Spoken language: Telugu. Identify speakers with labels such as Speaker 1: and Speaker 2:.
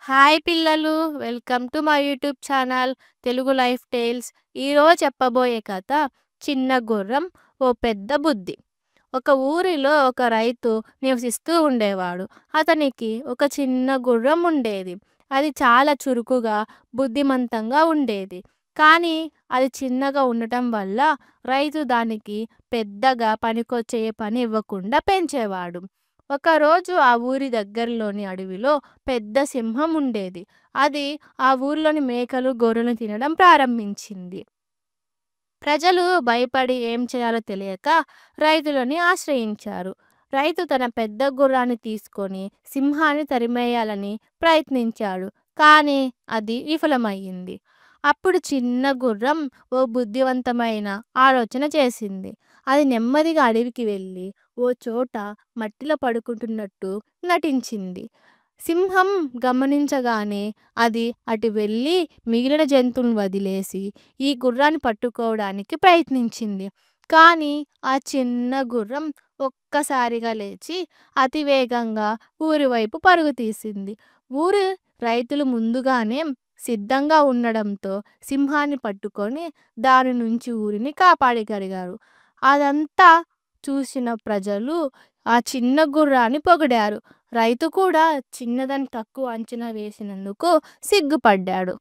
Speaker 1: హాయ్ పిల్లలు, welcome to my YouTube channel Telugu life tales. ఈరోజు చెప్పబోయే కథ చిన్న గుర్రం ఓ పెద్ద బుద్ధి. ఒక ఊరిలో ఒక రైతు నివసిస్తూ ఉండేవాడు. అతనికి ఒక చిన్న గుర్రం ఉండేది. అది చాలా చురుకుగా, బుద్ధిమంతంగా ఉండేది. కానీ అది చిన్నగా ఉండటం వల్ల రైతు దానికి పెద్దగా పనికొచ్చే పని ఇవ్వకుండా పెంచేవాడు. ఒకరోజు ఆ ఊరి దగ్గరలోని అడవిలో పెద్ద సింహం ఉండేది. అది ఆ ఊర్లోని మేకలు, గొర్రెలను తినడం ప్రారంభించింది. ప్రజలు భయపడి ఏం చేయాలో తెలియక రైతులని ఆశ్రయించారు. రైతు తన పెద్ద గుర్రాన్ని తీసుకొని సింహాన్ని తరిమేయాలని ప్రయత్నించాడు. కానీ అది విఫలమయ్యింది. అప్పుడు చిన్న గుర్రం ఓ బుద్ధివంతమైన ఆలోచన చేసింది. అది నెమ్మదిగా అడవికి వెళ్ళి ఓ చోట మట్టిలో పడుకుంటున్నట్టు నటించింది. సింహం గమనించగానే అది అటు వెళ్ళి మిగిలిన జంతువులను వదిలేసి ఈ గుర్రాన్ని పట్టుకోవడానికి ప్రయత్నించింది. కానీ ఆ చిన్న గుర్రం ఒక్కసారిగా లేచి అతివేగంగా ఊరి వైపు పరుగు తీసింది. ఊరి రైతులు ముందుగానే సిద్ధంగా ఉండడంతో సింహాన్ని పట్టుకొని దాని నుంచి ఊరిని కాపాడగలిగారు. అదంతా చూసిన ప్రజలు ఆ చిన్న గుర్రాన్ని పొగిడారు. రైతు కూడా చిన్నదని తక్కువ అంచనా వేసినందుకు సిగ్గుపడ్డాడు.